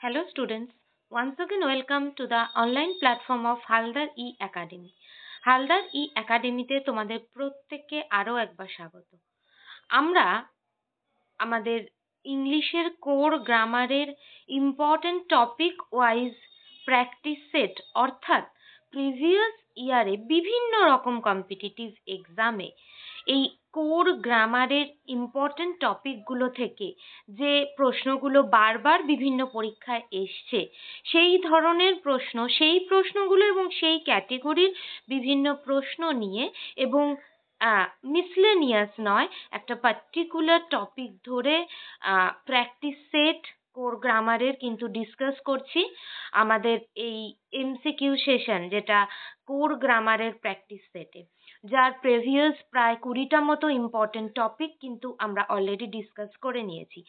Hello students, once again welcome to the online platform of Haldar E-Academy. Haldar E-Academy-তে তোমাদের প্রত্যেককে আরো একবার স্বাগত। আমরা আমাদের ইংলিশের কোর গ্রামারের important topic wise practice set অর্থাৎ প্রিভিয়াস ইয়ারে বিভিন্ন রকম কম্পিটিটিভ এক্সামে এই কোর গ্রামারের ইম্পর্টেন্ট টপিকগুলো থেকে যে প্রশ্নগুলো বারবার বিভিন্ন পরীক্ষায় এসছে সেই ধরনের প্রশ্ন, সেই প্রশ্নগুলো এবং সেই ক্যাটেগরির বিভিন্ন প্রশ্ন নিয়ে এবং মিসলেনিয়াস নয়, একটা পার্টিকুলার টপিক ধরে প্র্যাকটিস সেট কোর গ্রামারের কিন্তু ডিসকাস করছি। আমাদের এই এমসিকিউ সেশন যেটা কোর গ্রামারের প্র্যাকটিস সেটে, যার প্রিভিয়াস প্রায় 20টা মতো ইম্পর্টেন্ট টপিক কিন্তু আমরা অলরেডি ডিসকাস করে নিয়েছি।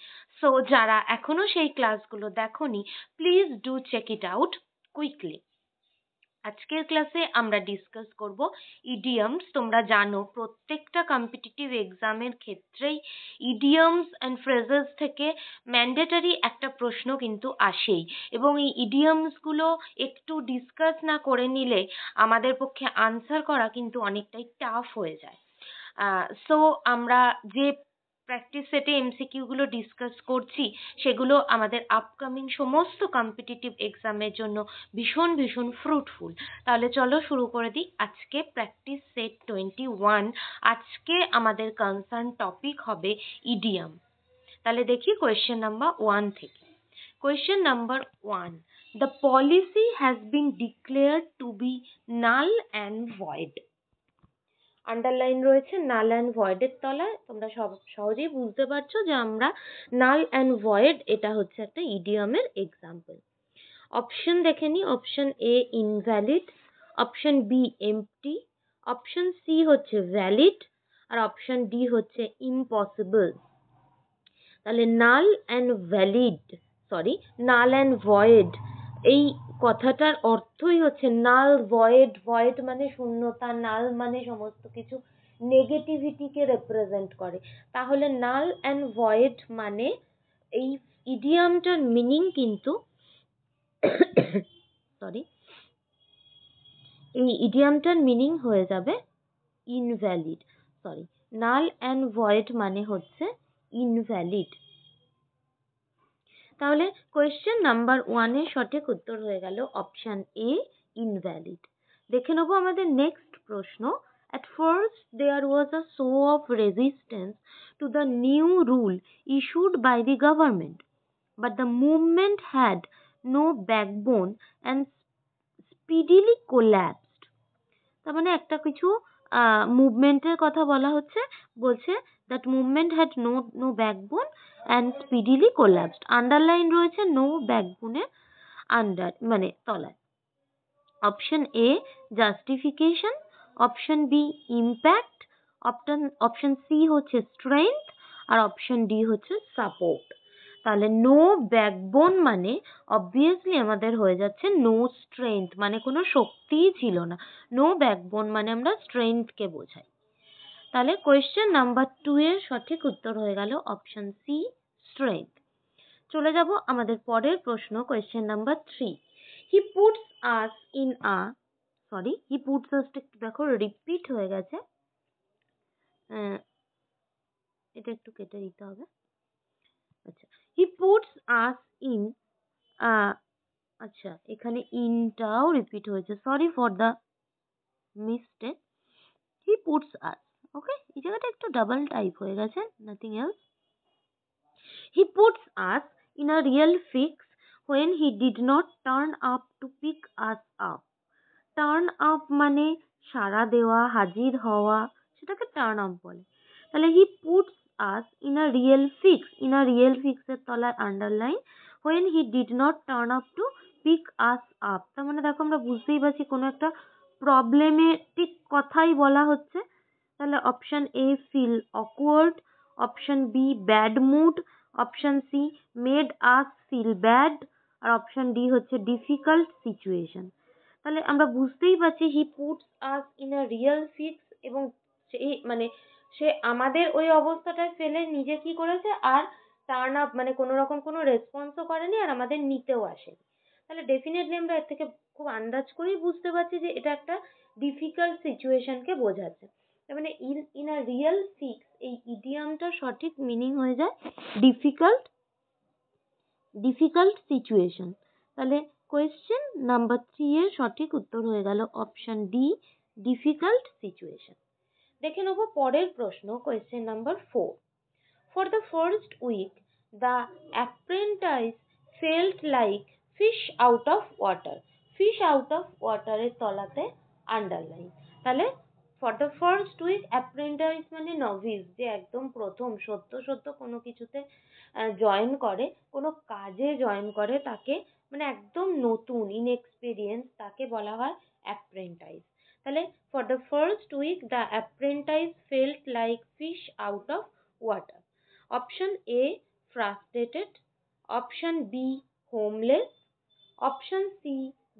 সো যারা এখনো সেই ক্লাসগুলো দেখোনি, please do check it out quickly. আজকের ক্লাসে আমরা ডিসকাস করব ইডিয়মস। তোমরা জানো প্রত্যেকটা কম্পিটিটিভ এক্সামের ক্ষেত্রেই ইডিয়মস অ্যান্ড ফ্রেজেস থেকে ম্যান্ডেটরি একটা প্রশ্ন কিন্তু আসেই, এবং এই ইডিয়মসগুলো একটু ডিসকাস না করে নিলে আমাদের পক্ষে আনসার করা কিন্তু অনেকটাই টাফ হয়ে যায়। সো আমরা যে প্র্যাকটিস সেটে এমসিকিউগুলো ডিসকাস করছি সেগুলো আমাদের আপকামিং সমস্ত কম্পিটিটিভ এক্সামের জন্য ভীষণ ভীষণ ফ্রুটফুল। তাহলে চলো শুরু করে দিই আজকে প্র্যাকটিস সেট 21। আজকে আমাদের কনসার্ন টপিক হবে ইডিয়ম। তাহলে দেখি কোয়েশ্চেন নাম্বার 1 থেকে। Question number 1, the policy has been declared to be null and void. Underline রয়েছে নাল অ্যান্ড ভয়েডের তলায়। তোমরা সহজেই বুঝতে পারছো যে আমরা নাল অ্যান্ড ভয়েড এটা হচ্ছে একটা ইডিয়মের এক্সাম্পল। অপশন দেখে নি। Option A invalid, option B empty, option C হচ্ছে ভ্যালিড, আর অপশন ডি হচ্ছে ইম্পসিবল। তাহলে নাল অ্যান্ড ভয়েড এই কথাটার অর্থই হচ্ছে নাল ভয়েড। ভয়েড মানে শূন্যতা, নাল মানে সমস্ত কিছু নেগেটিভিটিকে রিপ্রেজেন্ট করে। তাহলে নাল অ্যান্ড ভয়েড মানে এই ইডিয়ামটার মিনিং কিন্তু এই ইডিয়ামটার মিনিং হয়ে যাবে ইনভ্যালিড। নাল অ্যান্ড ভয়েড মানে হচ্ছে ইনভ্যালিড। তাহলে কোয়েশ্চেন নাম্বার 1 এর সঠিক উত্তর হয়ে গেল অপশন এ ইনভ্যালিড। দেখে নেবো আমাদের নেক্সট প্রশ্ন। At first there was a show of resistance to the new rule issued by the government, but the movement had no backbone and speedily collapsed. তার মানে একটা কিছু মুভমেন্টের কথা বলা হচ্ছে, বলছে that movement had no backbone and speedily collapsed. Underline রয়েছে no ব্যাকবোনের মানে তলায়। Option A justification, option B impact, option C হচ্ছে স্ট্রেংথ, আর অপশন ডি হচ্ছে সাপোর্ট। তাহলে নো ব্যাকবোন মানে অবভিয়াসলি আমাদের হয়ে যাচ্ছে নো স্ট্রেংথ, মানে কোনো শক্তিই ছিল না। নো ব্যাকবোন মানে আমরা স্ট্রেংথকে বোঝাই। তাহলে কোয়েশ্চেন নাম্বার 2 এর সঠিক উত্তর হয়ে গেল অপশন সি স্ট্রেংথ। চলে যাব আমাদের পরের প্রশ্ন, কোয়েশ্চেন নাম্বার 3। হি পুটস আস দেখো রিপিট হয়ে গেছে, এটা একটু কেটে দিতে হবে। আচ্ছা, হি পুটস আস ইন, আচ্ছা এখানে ইনটাও রিপিট হয়েছে, sorry for the mistake. He puts us, okay, এই জায়গাটা একটু ডাবল টাইপ হয়ে গেছে, nothing else. He puts us in a real fix when he did not turn up to pick us up. Turn up মানে সাড়া দেওয়া, হাজির হওয়া, সেটাকে টার্ন আপ বলে। তাহলে হি puts us in a real fix, in a real fix এর তলায় underline when he did not turn up to pick us up। তার মানে দেখো আমরা বুঝতেই পারছি কোনো একটা প্রবলেমেটিক কথাই বলা হচ্ছে। তাহলে option A feel awkward, option B bad mood, option C made us feel bad, আর অপশন ডি হচ্ছে ডিফিকাল্ট সিচুয়েশন। তাহলে আমরা বুঝতেই পারছি he puts us in a real fix, এবং সে মানে সে আমাদের ওই অবস্থাটায় ফেলে নিজে কি করেছে, আর টার্ন আপ মানে কোনো রকম কোনো রেসপন্সও করেনি আর আমাদের নিতেও আসেনি, তাহলে ডেফিনেটলি আমরা এর থেকে খুব আন্দাজ করেই বুঝতে পারছি যে এটা একটা ডিফিকাল্ট সিচুয়েশনকে বোঝাচ্ছে। তার মানে ইন আ রিয়েল ফিক্স এই ইডিয়ামটার সঠিক মিনিং হয়ে যায় ডিফিকাল্ট ডিফিকাল্ট সিচুয়েশন। তাহলে কোয়েশ্চেন নাম্বার 3 এর সঠিক উত্তর হয়ে গেল অপশন ডি, ডিফিকাল্ট সিচুয়েশন। দেখে নেব পরের প্রশ্ন, question number 4। For the first week, the apprentice felt like fish out of water. Fish out of water এর তলাতে আন্ডারলাইন। তাহলে for the first week apprentice মানে novice, যে একদম প্রথম সদ্য কোনো কিছুতে জয়েন করে, কোনো কাজে জয়েন করে, তাকে মানে একদম নতুন ইনএক্সপিরিয়েন্স, তাকে বলা হয় apprentice। তাহলে for the first week the apprentice felt like fish out of water. Option A frustrated, option B homeless, option C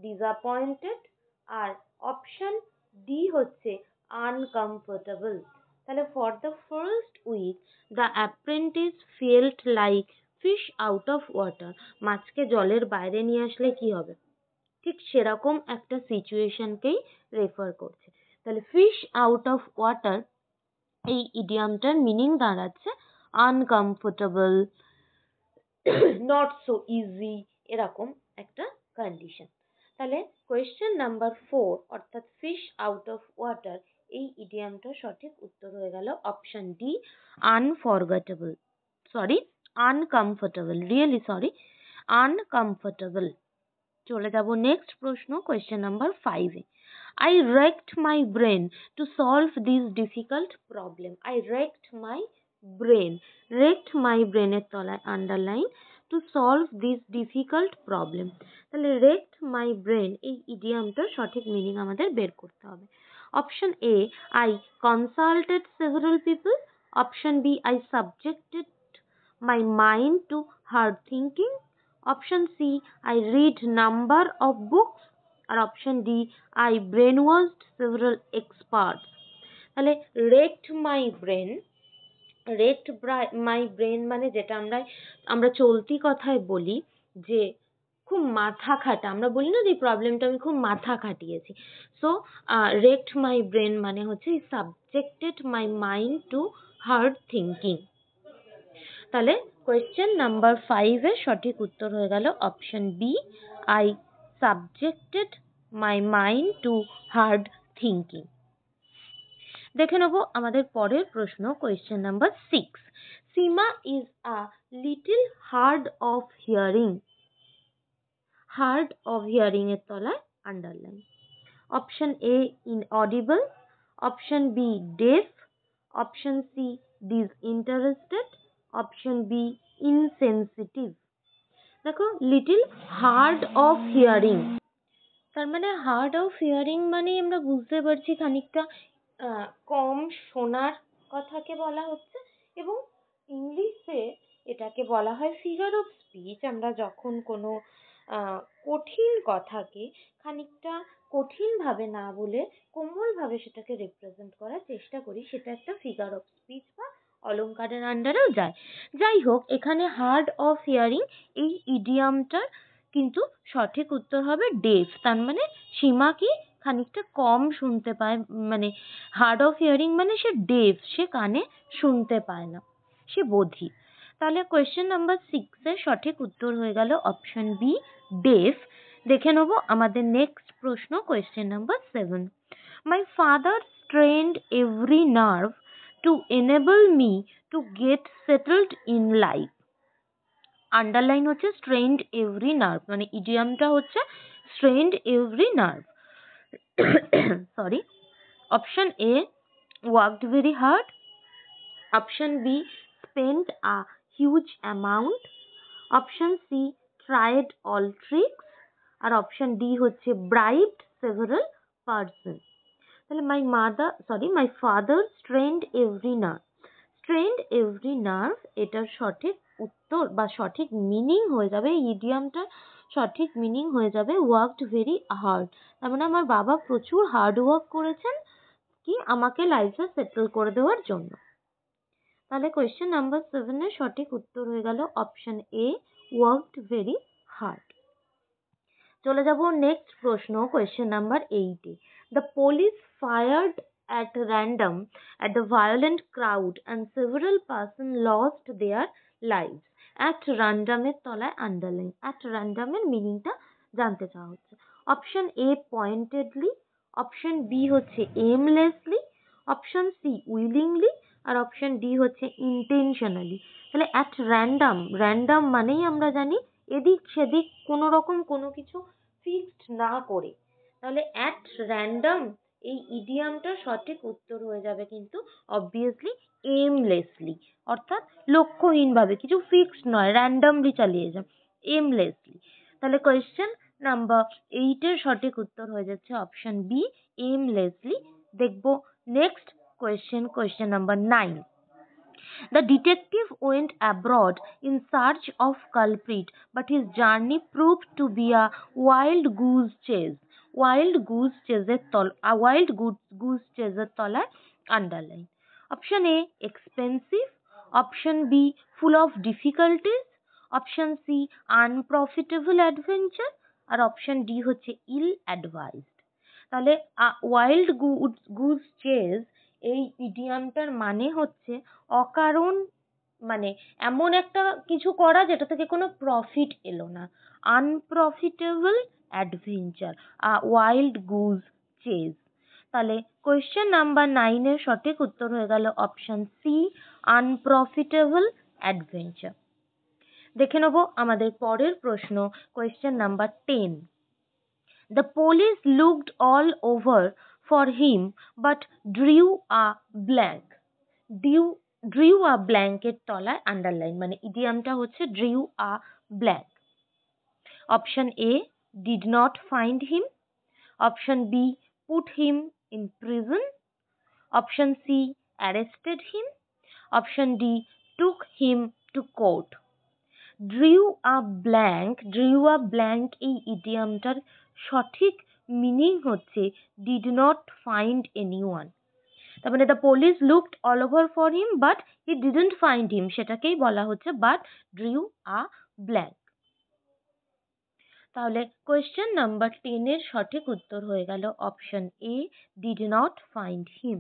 disappointed R option D হচ্ছে uncomfortable। তাহলে for the first week the apprentice felt like fish out of water, মাছকে জলের বাইরে নিয়ে আসলে কি হবে, ঠিক সেরকম একটা সিচুয়েশনকেই রেফার করছে। তাহলে ফিশ আউট অফ ওয়াটার এই ইডিয়ামটার মিনিং দাঁড়াচ্ছে আনকমফোর্টেবল, নট সো ইজি, এরকম একটা কন্ডিশন। তাহলে কোয়েশ্চেন নাম্বার 4 অর্থাৎ ফিশ আউট অফ ওয়াটার এই ইডিয়ামটার সঠিক উত্তর হয়ে গেল option D, unforgettable, sorry uncomfortable, really sorry, uncomfortable. চলে যাব নেক্সট প্রশ্ন, question number 5 A. I racked my brain to solve this difficult problem. I racked my brain. Racked my brain এর তলায় underline, to solve this difficult problem. তাহলে racked my brain এই ইডিয়ামটার সঠিক meaning আমাদের বের করতে হবে। Option A, I consulted several people. Option B, I subjected my mind to hard thinking. Option C, I read number of books. আর option D, I brainwashed several experts. তাহলে wrecked my brain, wrecked my brain মানে যেটা আমরা চলতি কথায় বলি যে খুব মাথা খাটা, আমরা বলি না যে প্রবলেমটা আমি খুব মাথা খাটিয়েছি। সো wrecked my brain মানে হচ্ছে subjected my mind to hard thinking। তাহলে কোয়েশ্চেন নাম্বার 5 এর সঠিক উত্তর হয়ে গেল option B, I subjected my mind to hard thinking। দেখে নেব আমাদের পরের প্রশ্ন, question number 6। Seema is a little hard of hearing. Hard of hearing এর তলায় underline. Option A, inaudible, option B, deaf, option C, disinterested, option B, insensitive। দেখো little hard of hearing, তার মানে হার্ড অফ হিয়ারিং মানে আমরা বুঝতে পারছি খানিকটা কম শোনার কথাকে বলা হচ্ছে, এবং ইংলিশে এটাকে বলা হয় ফিগার অফ স্পিচ। আমরা যখন কোনো কঠিন কথাকে খানিকটা কঠিনভাবে না বলে কোমলভাবে সেটাকে রিপ্রেজেন্ট করার চেষ্টা করি, সেটা একটা ফিগার অফ স্পিচ বা অলংকারের আন্ডারেও যায়। যাই হোক, এখানে হার্ড অফ হিয়ারিং এই ইডিয়ামটার কিন্তু সঠিক উত্তর হবে ডেফ। তার মানে সীমা কি খানিকটা কম শুনতে পায়, মানে হার্ড অফ হিয়ারিং মানে সে ডেফ, সে কানে শুনতে পায় না, সে বধির। তাহলে কোয়েশ্চেন নাম্বার 6 এর সঠিক উত্তর হয়ে গেল অপশন বি, ডেফ। দেখে নেব আমাদের নেক্সট প্রশ্ন, question number 7। My father strained every nerve to enable me to get settled in life. Underline হচ্ছে strained every nerve, মানে ইডিয়ামটা হচ্ছে strained every nerve। Sorry. Option A, worked very hard, option B, spent a huge amount, option C, tried all tricks, আর option D হচ্ছে bribed several persons। তাহলে my father strained every nerve, strained every nerve এটার সঠিক উত্তর বা সঠিক meaning হয়ে যাবে, ইডিয়ামটার সঠিক মিনিং হয়ে যাবে worked very hard। তার মানে আমার বাবা প্রচুর হার্ড ওয়ার্ক করেছেন কি আমাকে লাইফে সেটেল করে দেওয়ার জন্য। তাহলে কোয়েশ্চেন নাম্বার 7 এর সঠিক উত্তর হয়ে গেল অপশন এ, ওয়ার্কড ভেরি হার্ড। চলে যাব নেক্সট প্রশ্ন, question number 8 A. The police fired at random at the violent crowd and several persons lost their lives. At random এর তলায় আন্ডারলাইন, at random এর মিনিংটা জানতে চাওয়া হচ্ছে। অপশন এ পয়েন্টেডলি, অপশন বি হচ্ছে এমলেসলি, অপশন সি উইলিংলি, আর option D হচ্ছে intentionally. তাহলে অ্যাট র্যান্ডাম, র্যান্ডাম মানেই আমরা জানি এদিক সেদিক কোনো রকম কোনো কিছু ফিক্সড না করে, তাহলে অ্যাট র্যান্ডাম এই ইডিয়ামটার সঠিক উত্তর হয়ে যাবে কিন্তু অবভিয়াসলি এমলেসলি, অর্থাৎ লক্ষ্যহীনভাবে, কিছু ফিক্সড নয়, র্যান্ডামলি চালিয়ে যাও, এমলেসলি। তাহলে কোয়েশ্চেন নাম্বার 8 এর সঠিক উত্তর হয়ে যাচ্ছে অপশন বি, এমলেসলি। দেখবো next question, question number 9. The detective went abroad in search of culprit, but his journey proved to be a wild goose chase. Wild goose chase এর তলায় underline. Option A expensive, option B full of difficulties, option C unprofitable adventure, আর option D হচ্ছে ill advised. তাহলে wild goose chase এই ইডিয়ামটার মানে হচ্ছে অকারণ, মানে এমন একটা কিছু করা যেটা থেকে কোনো প্রফিট এলো না, unprofitable adventure, wild goose chase. তাহলে কোয়েশ্চেন নাম্বার 9 এর সঠিক উত্তর হয়ে গেল অপশন সি, আনপ্রফিটেবল অ্যাডভেঞ্চার। দেখে নেব আমাদের পরের প্রশ্ন, question number 10. The police looked all over for him but drew a blank. drew a blank এর তলায় আন্ডারলাইন, মানে ইডিয়ামটা হচ্ছে drew a blank. Option A did not find him, option B put him in prison, option C arrested him, option D took him to court. drew a blank এই ইডিয়ামটার সঠিক meaning হচ্ছে did not find anyone। তার মানে the police looked all over for him but he didn't find him, সেটাকেই বলা হচ্ছে but drew a blank. তাহলে কোয়েশ্চেন নাম্বার 10 এর সঠিক উত্তর হয়ে গেল option A, did not find him.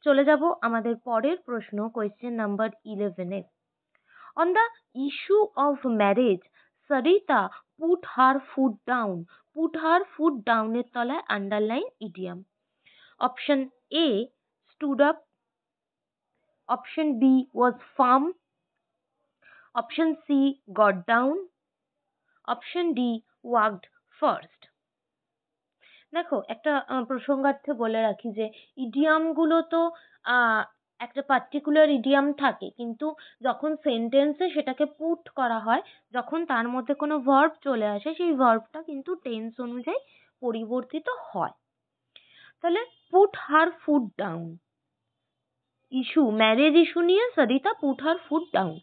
চলে যাব আমাদের পরের প্রশ্ন, question number 11 A. On the issue of marriage, Sarita put her foot down. Put her foot down এর তলায় underline idiom. Option A stood up, option B was firm, option C got down, option D walked first। দেখো একটা প্রসঙ্গার্থে বলে রাখি যে idiom গুলো তো একটা পার্টিকুলার ইডিয়াম থাকে, কিন্তু যখন সেন্টেন্সে সেটাকে পুট করা হয়, যখন তার মধ্যে কোনো ভার্ব চলে আসে, সেই ভার্বটা কিন্তু টেন্স অনুযায়ী পরিবর্তিত হয়। তাহলে put her foot down, issue marriage issue নিয়ে Sarita put her foot down.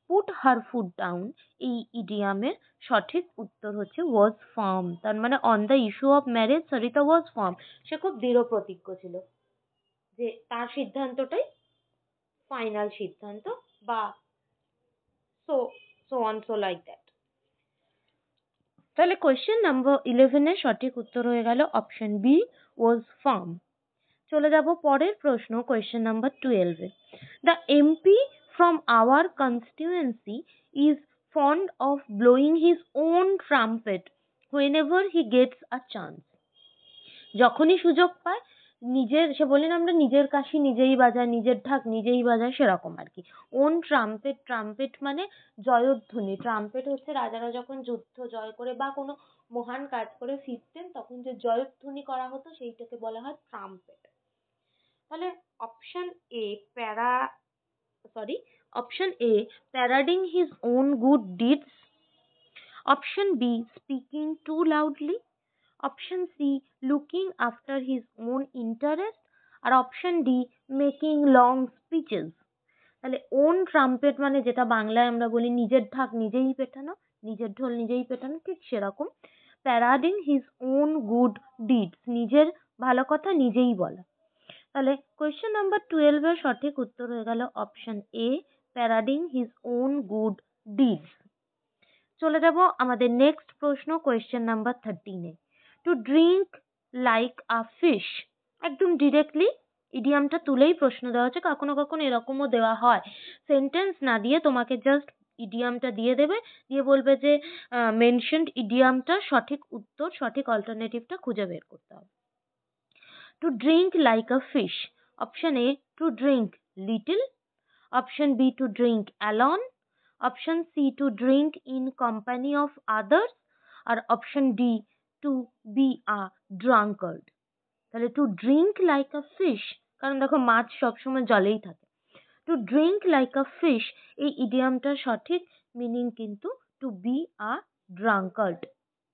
Put her foot down এই ইডিয়ামের সঠিক উত্তর হচ্ছে ওয়াজ ফার্ম। তার মানে on the issue of marriage Sarita was firm, সে খুব দৃঢ় প্রতিজ্ঞ ছিল যে তার সিদ্ধান্তটাই ফাইনাল সিদ্ধান্ত, বা so on so like that। তাহলে কোয়েশ্চেন নাম্বার 11 এর সঠিক উত্তর হয়ে গেল অপশন বি, ওয়াজ ফার্ম। চলে যাব পরের প্রশ্ন, question number 12 A. The MP from our constituency is fond of blowing his own trumpet whenever he gets a chance. যখনই সুযোগ পায় নিজের, সে বলেন আমরা নিজের কাশি নিজেই বাজাই, নিজের ঢাক নিজেই বাজাই, সেরকম আর কি। ওন ট্রাম্পেট, ট্রাম্পেট মানে জয়ধ্বনি। ট্রাম্পেট হচ্ছে রাজারা যখন যুদ্ধ জয় করে বা কোনো মহান কাজ করে ফিরতেন, তখন যে জয়ধ্বনি করা হতো সেইটাকে বলা হয় ট্রাম্পেট। তাহলে option A option A parading his own good deeds, option B speaking too loudly, option C looking after his own interest, আর option D making long speeches. তাহলে ওন ট্রাম্পেট মানে যেটা বাংলায় আমরা বলি নিজের ঢাক নিজেই পেটানো, নিজের ঢোল নিজেই পেটানো, ঠিক সেরকম প্যারাডিং হিজ ওন গুড ডিডস, নিজের ভালো কথা নিজেই বলা। তাহলে কোয়েশ্চেন নাম্বার 12 এর সঠিক উত্তর হয়ে গেল option A, parading his own good deeds. চলে যাব আমাদের নেক্সট প্রশ্ন, কোয়েশ্চেন নাম্বার 13 এ। To drink like a fish, একদম ডিরেক্টলি ইডিয়ামটা তুলেই প্রশ্ন দেওয়া হচ্ছে। কখনো কখনো এরকমও দেওয়া হয়, সেন্টেন্স না দিয়ে তোমাকে জাস্ট ইডিয়ামটা দিয়ে দেবে, দিয়ে বলবে যে মেনশনড ইডিয়ামটা সঠিক উত্তর, সঠিক অল্টারনেটিভটা খুঁজে বের করতে হবে। To drink like a fish, option A to drink little, option B to drink alone, option C to drink in company of others, আর option D to be a drunkard. তাহলে to drink like a fish, কারণ দেখো মাছ সবসময় জলেই থাকে। To drink like a fish এই ইডিয়ামটার সঠিক মিনিং কিন্তু টু বি আ ড্রাঙ্কার্ড,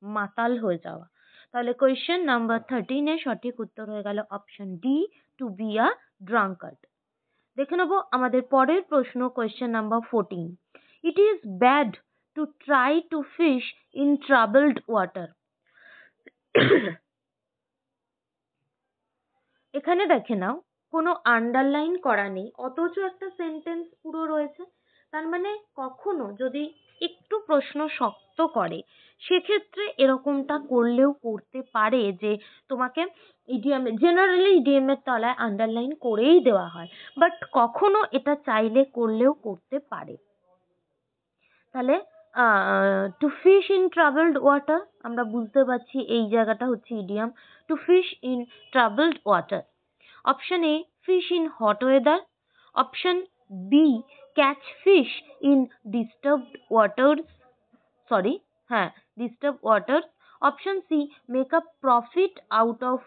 মাতাল হয়ে যাওয়া। তাহলে কোয়েশ্চেন নাম্বার 13 এর সঠিক উত্তর হয়ে গেল option D, to be a drunkard. দেখে নেবো আমাদের পরের প্রশ্ন, question number 14। It is bad to try to fish in troubled water. এখানে দেখে নাও, কোনো আন্ডারলাইন করা নেই, অথচ একটা সেন্টেন্স পুরো রয়েছে। তার মানে কখনো যদি একটু প্রশ্ন শক্ত করে, সেক্ষেত্রে এরকমটা করলেও করতে পারে যে তোমাকে ইডিএম, জেনারেলি ইডিএম এর তলায় আন্ডারলাইন করেই দেওয়া হয়, বাট কখনো এটা চাইলে করলেও করতে পারে। তাহলে to fish in troubled water, আমরা বুঝতে পারছি এই জায়গাটা হচ্ছে idiom, to fish in troubled water. Option A fish in hot weather, option B catch fish in disturbed waters, sorry হ্যাঁ disturb waters, option C make a profit out of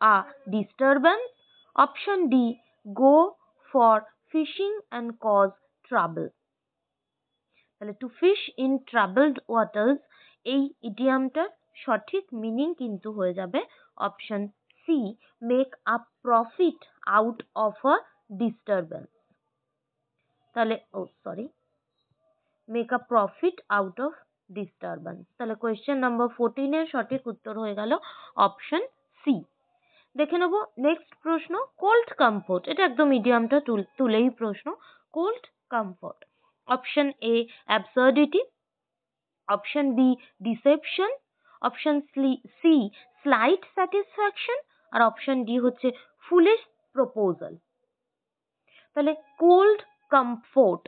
a disturbance, option D go for fishing and cause trouble. তাহলে to fish in troubled waters এই ইডিয়ামটার সঠিক meaning কিন্তু হয়ে যাবে option C, make a profit out of a disturbance. তাহলে make a profit out of disturbance. তাহলে question number 14 এর সঠিক উত্তর হয়ে গেল অপশন সি। দেখে নেবো নেক্সট প্রশ্ন, কোল্ড কমফোর্ট, এটা একদম ইডিয়ামটা তুলেই প্রশ্ন। Cold comfort, option A absurdity, option B deception, option C slight satisfaction, আর অপশন ডি হচ্ছে ফুলিশ প্রপোজাল। তাহলে কোল্ড কমফোর্ট,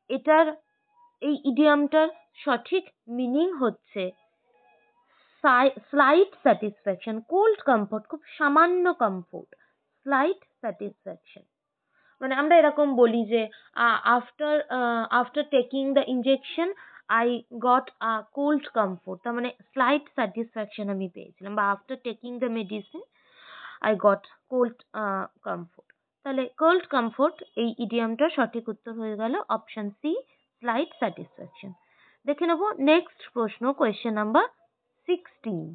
এটার এই ইডিয়ামটার সঠিক মিনিং হচ্ছে স্লাইট স্যাটিসফ্যাকশন। কোল্ড কমফোর্ট খুব সামান্য কমফোর্ট, স্লাইট স্যাটিসফ্যাকশন মানে আমরা এরকম বলি যে after taking the injection I got a cold comfort, তার মানে স্লাইট স্যাটিসফ্যাকশন আমি পেয়েছিলাম, বা after taking the medicine I got cold comfort. তাহলে কোল্ড কমফোর্ট এই ইডিয়ামটার সঠিক উত্তর হয়ে গেল অপশন সি, স্লাইট স্যাটিসফ্যাকশন। দেখে নেব নেক্সট প্রশ্ন, question number 16।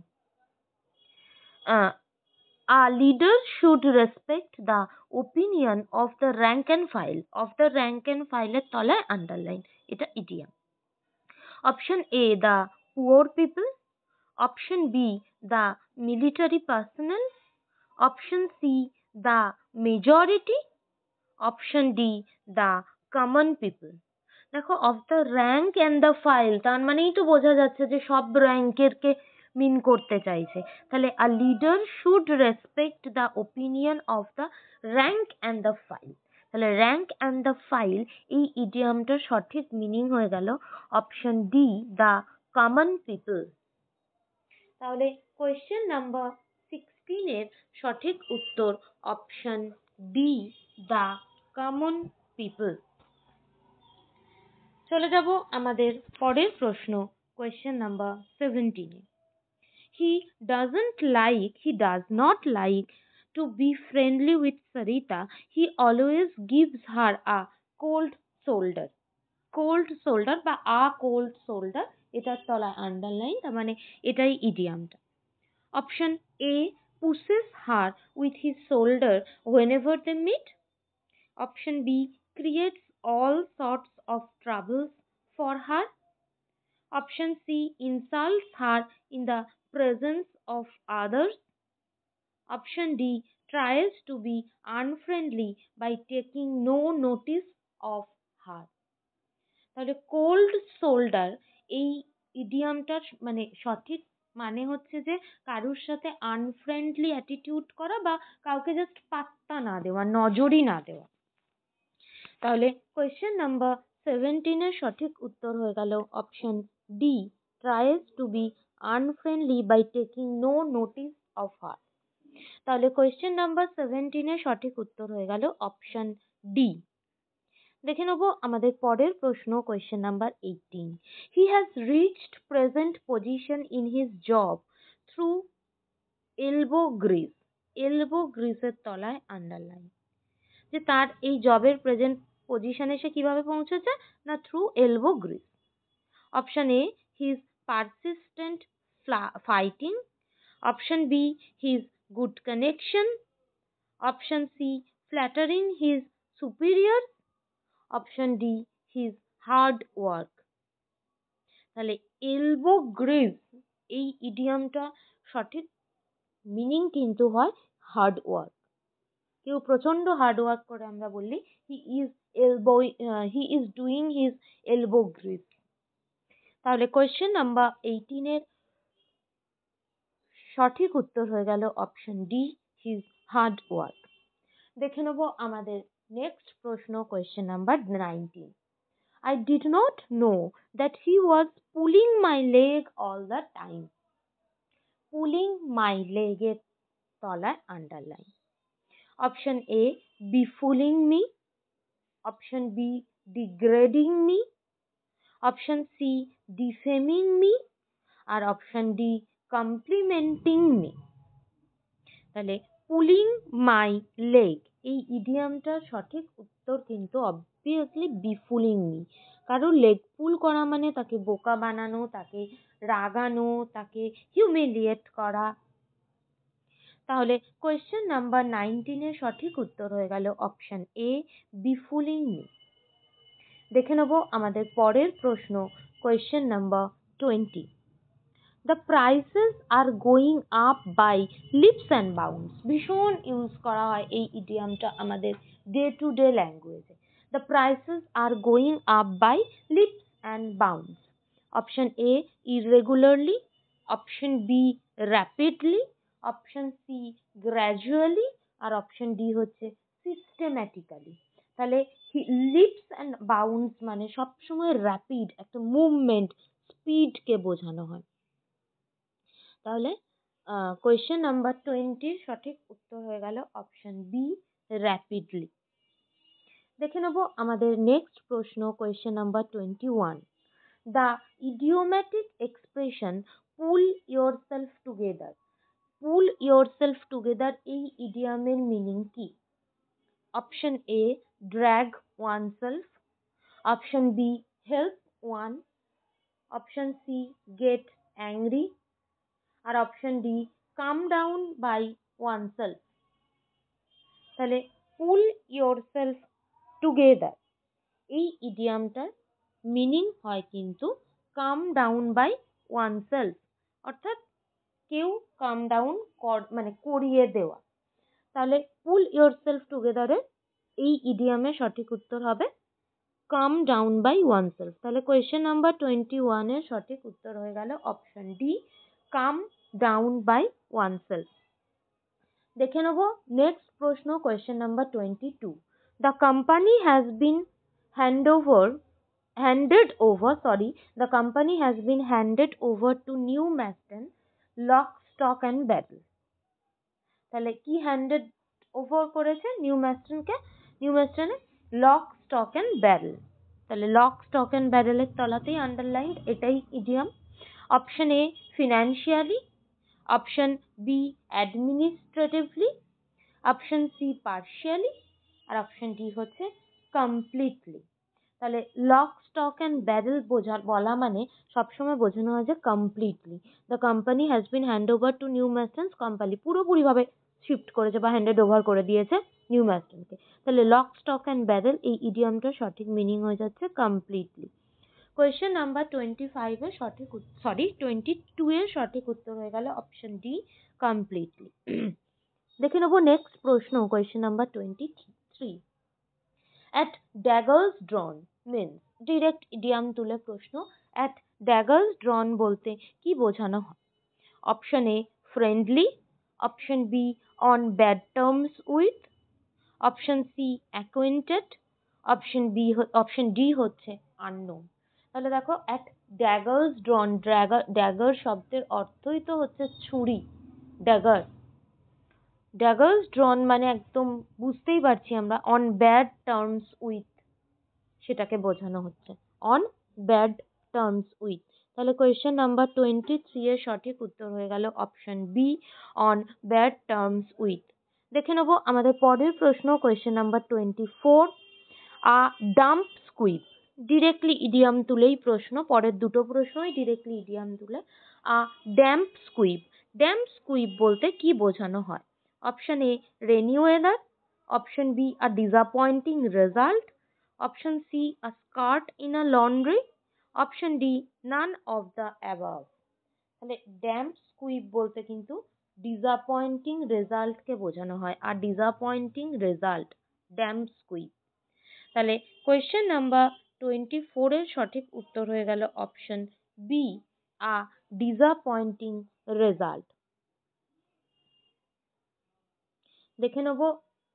A leader should respect the opinion of the rank and file. Of the rank and file এর তলায় underline, এটা idiom. Option A the poor people, option B the military personnel, option C the majority, option D the common people. দেখো of the rank and the file তার মানেই তো বোঝা যাচ্ছে যে সব র্যাঙ্কের কে মিন করতে চাইছে। তাহলে আ leader should respect the opinion of the rank and the file. তাহলে র্যাঙ্ক অ্যান্ড দ্য ফাইল এই ইডিয়ামটার সঠিক মিনিং হয়ে গেল option D, the common people. তাহলে কোয়েশ্চেন নাম্বার 16 এর সঠিক উত্তর option D, the common people. চলে যাব আমাদের পরের প্রশ্ন, question number 17 A. He does not like to be friendly with Sarita. He always gives her a cold shoulder. Cold shoulder বা a cold shoulder, এটার তলায় আন্ডারলাইন, তার মানে এটাই ইডিয়ামটা। Option A pushes her with his shoulder whenever they meet. Option B creates all sorts of troubles for her. Option C insults her in the presence of others. Option D tries to be unfriendly by taking no notice of her। তাহলে cold shoulder এই ইডিয়ামটার মানে সঠিক মানে হচ্ছে যে কারুর সাথে আনফ্রেন্ডলি অ্যাটিটিউড করা বা কাউকে জাস্ট পাত্তা না দেওয়া, নজরই না দেওয়া। তাহলে কোয়েশ্চেন নাম্বার 17 এর সঠিক উত্তর হয়ে গেল option D tries to be unfriendly by taking no notice of her। তাহলে কোয়েশ্চেন নাম্বার 17 এর সঠিক উত্তর হয়ে গেল অপশন ডি। দেখে নেব আমাদের পরের প্রশ্ন question number 18। He has reached present position in his job through elbow grease. Elbow গ্রিজের তলায় আন্ডারলাইন। যে তার এই জবের প্রেজেন্ট পজিশনে সে কিভাবে পৌঁছেছে, না through elbow grease. Option A his persistent fighting, option B his good connection, option C flattering his superior, option D his hard work. তাহলে এলবো গ্রিজ এই ইডিয়ামটা সঠিক মিনিং কিন্তু হয় হার্ড ওয়ার্ক। কেউ প্রচন্ড হার্ড ওয়ার্ক করে আমরা বললি he is doing his elbow grease. তাহলে কোয়েশ্চেন নাম্বার 18 এর সঠিক উত্তর হয়ে গেল option D his hard work. দেখে নেব আমাদের নেক্সট প্রশ্ন question number 19। I did not know that he was pulling my leg all the time. Pulling my leg এর তলায় underline. Option A befooling me, option B degrading me, option C defaming me, আর option D complimenting me। তাহলে pulling my leg এই ইডিয়ামটার সঠিক উত্তর কিন্তু obviously befooling me. কারণ লেগ পুল করা মানে তাকে বোকা বানানো, তাকে রাগানো, তাকে হিউমিলিয়েট করা। তাহলে কোয়েশ্চেন নাম্বার 19 এর সঠিক উত্তর হয়ে গেল অপশন এ বিফুলিং মি। দেখে নেব আমাদের পরের প্রশ্ন question number 20। The prices are going up by leaps and bounds। ভীষণ ইউজ করা হয় এই ইডিয়ামটা আমাদের ডে টু ডে ল্যাঙ্গুয়েজে। The prices are going up by leaps and bounds। Option A irregularly, option B rapidly, option C gradually, আর option D হচ্ছে systematically। তাহলে লিপস অ্যান্ড বাউন্ডস মানে সবসময় র্যাপিড একটা মুভমেন্ট, স্পিডকে বোঝানো হয়। তাহলে কোয়েশ্চেন নাম্বার 20 সঠিক উত্তর হয়ে গেল অপশন বি র্যাপিডলি। দেখে নেব আমাদের নেক্সট প্রশ্ন question number 21। The idiomatic expression pull yourself together. Pull yourself together এই ইডিয়ামের মিনিং কি? Option A drag oneself, option B help one, option C get angry, আর option D come down by oneself. তাহলে pull yourself together এই ইডিয়ামটার meaning হয় কিন্তু কাম down by one self, অর্থাৎ কেউ কাম ডাউন মানে করিয়ে দেওয়া। তাহলে পুল ইয়োর সেলফ টুগেদারের এই ইডিয়ামের সঠিক উত্তর হবে come down by oneself. তাহলে কোয়েশ্চেন নাম্বার 21 এর সঠিক উত্তর হয়ে গেল option D come down by oneself. দেখে নেব নেক্সট প্রশ্ন question number 22। The company has been handed over to New Maston Lock, Stock and Barrel। তাহলে কি হ্যান্ডেড ওভার করেছে নিউ ম্যাস্টনকে? নিউ ম্যাস্টনে লক স্টক অ্যান্ড ব্যারেল। তাহলে lock stock and ব্যারেলের তলাতেই আন্ডারলাইন, এটাই ইডিয়াম। Option A financially, option B administratively, option C partially, আর অপশন ডি হচ্ছে কমপ্লিটলি। তাহলে লক স্টক অ্যান্ড ব্যারেল বলা মানে সবসময় বোঝানো হয় যে completely. The company has been hand over to new Maston's company পুরোপুরিভাবে শিফট করেছে বা হ্যান্ডেড ওভার করে দিয়েছে নিউ ম্যাস্টনকে। তাহলে লক স্টক অ্যান্ড ব্যারেল এই ইডিয়ামটার সঠিক মিনিং হয়ে যাচ্ছে কমপ্লিটলি। কোয়েশ্চেন নাম্বার 25 এর সঠিক 22 এর সঠিক উত্তর হয়ে গেল অপশন ডি কমপ্লিটলি। দেখে নেবো নেক্সট প্রশ্ন, question number 23. At daggers drawn means, direct idiom তুলে প্রশ্ন। At daggers drawn বলতে কি বোঝানো হয়? Option A friendly, option B on bad terms with, option C acquainted, option D হচ্ছে আননোন। তাহলে দেখো, অ্যাট ড্যাগার্স ড্রন, ড্যাগার শব্দের অর্থই তো হচ্ছে ছুরি, ড্যাগার। ড্যাগার্স ড্রন মানে একদম বুঝতেই পারছি আমরা, অন ব্যাড টার্মস উইথ, সেটাকে বোঝানো হচ্ছে, অন ব্যাড টার্মস উইথ। তাহলে কোয়েশ্চেন নাম্বার 23 এর সঠিক উত্তর হয়ে গেল option B, on bad terms with. দেখে নেবো আমাদের পরের প্রশ্ন, question number 24. A damp squib, directly idiom তুলেই প্রশ্ন, পরের দুটো প্রশ্নই ডিরেক্টলি ইডিয়াম তুলে। আ ড্যাম্প স্কুইপ, ড্যাম্প স্কুইপ বলতে কি বোঝানো হয়? Option A rainy weather, option B a disappointing result, option C a skirt in a laundry, option D none of the above. তাহলে ড্যাম্প স্কুইপ বলতে কিন্তু ডিসঅ্যাপয়েন্টিং রেজাল্টকে বোঝানো হয়, আর ডিসঅ্যাপয়েন্টিং রেজাল্ট ড্যাম্প স্কুইপ। তাহলে কোয়েশ্চেন নাম্বার 24 এর সঠিক উত্তর হয়ে গেল option B, a disappointing result. দেখে নেব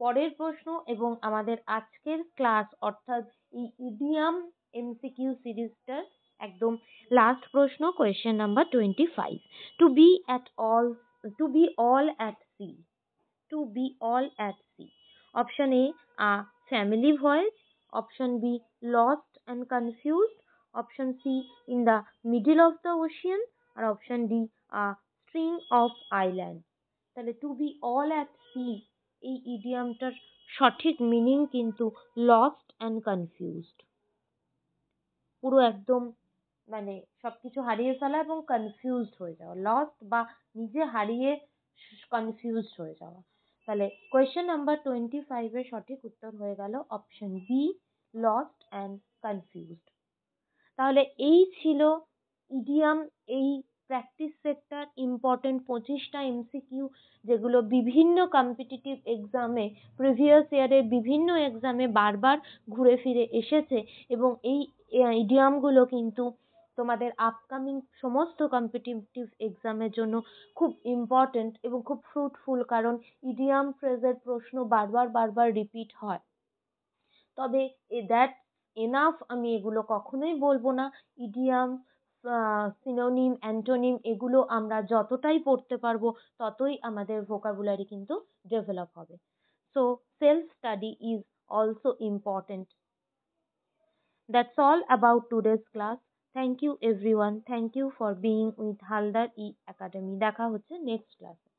পরের প্রশ্ন এবং আমাদের আজকের ক্লাস অর্থাৎ এই ইডিয়াম এমসিকিউ সিরিজটার একদম লাস্ট প্রশ্ন, question number 25. To be all at sea, to be all at sea. Option A a family voyage, option B lost and confused, option C in the middle of the ocean, আর option D a string of island. তাহলে to be all at sea এই ইডিয়ামটার সঠিক meaning কিন্তু lost and confused, পুরো একদম মানে সবকিছু হারিয়ে ফেলা এবং কনফিউজড হয়ে যাওয়া, লস্ট বা নিজে হারিয়ে কনফিউজড হয়ে যাওয়া। তাহলে কোয়েশ্চেন নাম্বার 25 এর সঠিক উত্তর হয়ে গেল option B, lost and confused. তাহলে এই ছিল ইডিয়াম, এই প্র্যাকটিস সেটটার ইম্পর্টেন্ট 25টা এমসিকিউ, যেগুলো বিভিন্ন কম্পিটিটিভ এক্সামে, প্রিভিয়াস ইয়ারের বিভিন্ন এক্সামে বারবার ঘুরে ফিরে এসেছে, এবং এই ইডিয়ামগুলো কিন্তু তোমাদের আপকামিং সমস্ত কম্পিটিটিভ এক্সামের জন্য খুব ইম্পর্টেন্ট এবং খুব ফ্রুটফুল, কারণ ইডিয়াম ফ্রেজের প্রশ্ন বারবার রিপিট হয়। তবে দ্যাট এনাফ আমি এগুলো কখনোই বলবো না। ইডিয়াম, সিনোনিম, অ্যান্টোনিম এগুলো আমরা যতটাই পড়তে পারবো ততই আমাদের ভোকাবুলারি কিন্তু ডেভেলপ হবে। So self study is also important. That's all about today's class. Thank you everyone. Thank you for being with Haldar E academy. দেখা হচ্ছে নেক্সট ক্লাসে।